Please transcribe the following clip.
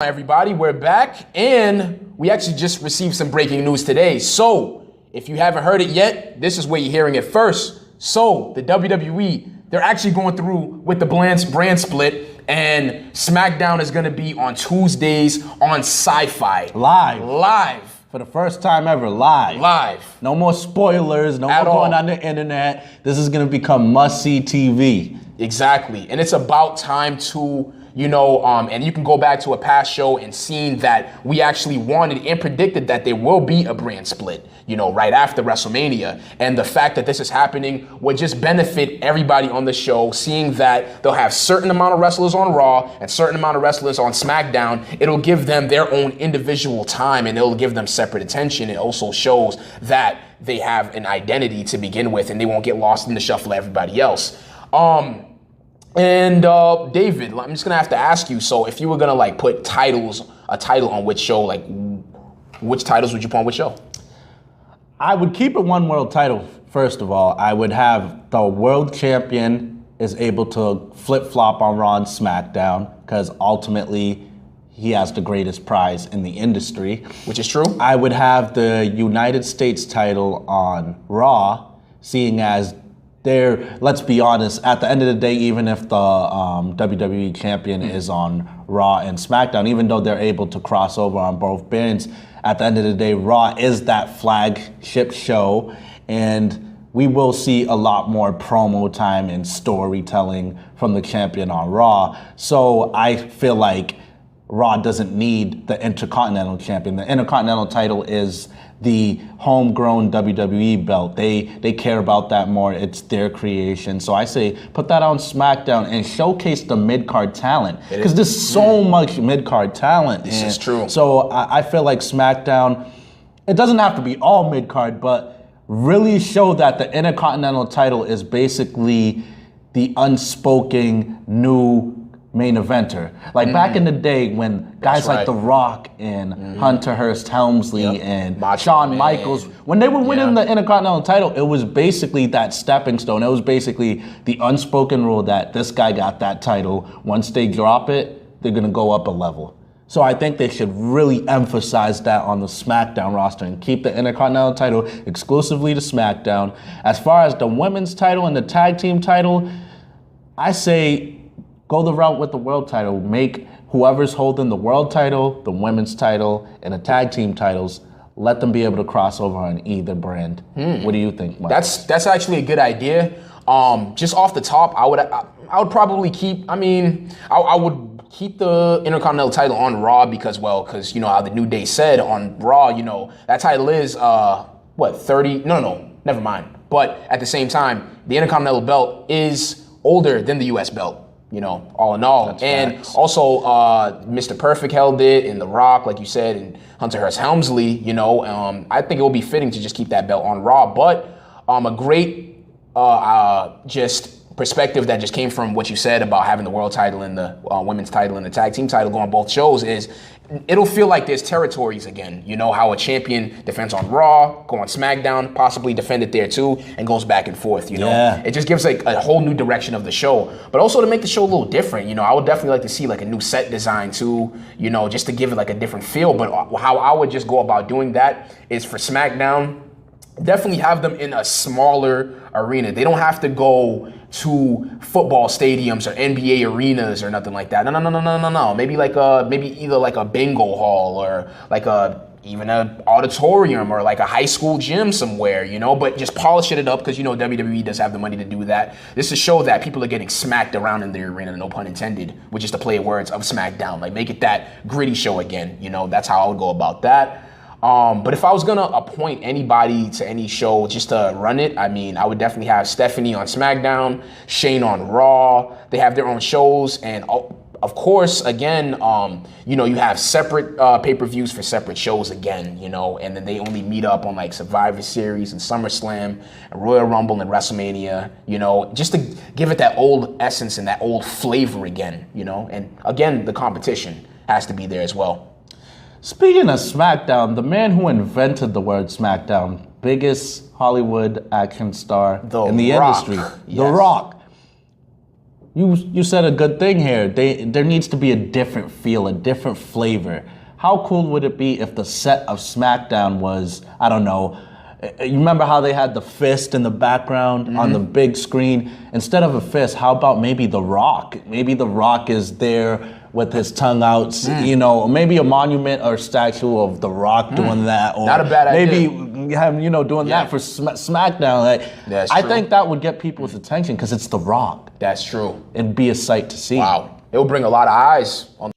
Everybody, we're back, and we actually just received some breaking news today. So, if you haven't heard it yet, this is where you're hearing it first. So, the WWE, they're actually going through with the brand split, and SmackDown is going to be on Tuesdays on Sci-Fi. Live. For the first time ever, live. No more spoilers, no more going on the internet. This is going to become must-see TV. Exactly, and it's about time to... and you can go back to a past show and seen that we actually wanted and predicted that there will be a brand split, right after WrestleMania. And the fact that this is happening would just benefit everybody on the show, seeing that they'll have certain amount of wrestlers on Raw and certain amount of wrestlers on SmackDown. It'll give them their own individual time and it'll give them separate attention. It also shows that they have an identity to begin with and they won't get lost in the shuffle of everybody else. David, I'm just gonna have to ask you. So, if you were gonna put a title on which show, which titles would you put on which show? I would keep it one world title. First of all, I would have the world champion is able to flip flop on Raw and SmackDown because ultimately he has the greatest prize in the industry, which is true. I would have the United States title on Raw, seeing as let's be honest, at the end of the day, even if the WWE champion is on Raw and SmackDown, even though they're able to cross over on both brands, at the end of the day, Raw is that flagship show, and we will see a lot more promo time and storytelling from the champion on Raw. So I feel like Raw doesn't need the Intercontinental Champion. The Intercontinental title is the homegrown WWE belt. They care about that more. It's their creation. So I say put that on SmackDown and showcase the mid-card talent. Because there's so much mid-card talent. This is true. So I feel like SmackDown, it doesn't have to be all mid-card, but really show that the Intercontinental title is basically the unspoken new main eventer. Back in the day when guys like The Rock and Hunter Hearst Helmsley and Shawn Michaels, when they were winning the Intercontinental title, it was basically that stepping stone. It was basically the unspoken rule that this guy got that title. Once they drop it, they're going to go up a level. So I think they should really emphasize that on the SmackDown roster and keep the Intercontinental title exclusively to SmackDown. As far as the women's title and the tag team title, I say go the route with the world title. Make whoever's holding the world title, the women's title, and the tag team titles, let them be able to cross over on either brand. What do you think, Mike? That's actually a good idea. Just off the top, I would probably keep. I would keep the Intercontinental title on Raw because how the New Day said on Raw, that title is 30? No, never mind. But at the same time, the Intercontinental belt is older than the U.S. belt. All in all. That's and facts. Also, Mr. Perfect held it, and The Rock, like you said, and Hunter Hearst Helmsley, I think it would be fitting to just keep that belt on Raw. But a great just perspective that just came from what you said about having the world title and the women's title and the tag team title go on both shows is it'll feel like there's territories again. How a champion defends on Raw, go on SmackDown, possibly defend it there too, and goes back and forth, Yeah. It just gives a whole new direction of the show. But also to make the show a little different, I would definitely like to see a new set design too, just to give it a different feel. But how I would just go about doing that is for SmackDown, definitely have them in a smaller arena. They don't have to go to football stadiums or NBA arenas or nothing like that. No. Maybe either a bingo hall or even an auditorium or a high school gym somewhere, but just polish it up because WWE does have the money to do that. This is to show that people are getting smacked around in the arena, no pun intended, which is the play words of SmackDown. Make it that gritty show again. That's how I would go about that. But if I was going to appoint anybody to any show just to run it, I would definitely have Stephanie on SmackDown, Shane on Raw. They have their own shows. And of course, again, you have separate pay-per-views for separate shows again, and then they only meet up on Survivor Series and SummerSlam and Royal Rumble and WrestleMania, just to give it that old essence and that old flavor again, and again, the competition has to be there as well. Speaking of SmackDown, the man who invented the word SmackDown, biggest Hollywood action star in the Rock. industry, Yes. The Rock. You said a good thing here. There needs to be a different feel, a different flavor. How cool would it be if the set of SmackDown was, I don't know, you remember how they had the fist in the background on the big screen? Instead of a fist, how about maybe The Rock? Maybe The Rock is there with his tongue out, you know, maybe a monument or statue of The Rock doing that. Or not a bad idea. Maybe have, you know, doing that for SmackDown. Like, That's I true. think that would get people's attention because it's The Rock. That's true. It'd be a sight to see. Wow. It will bring a lot of eyes on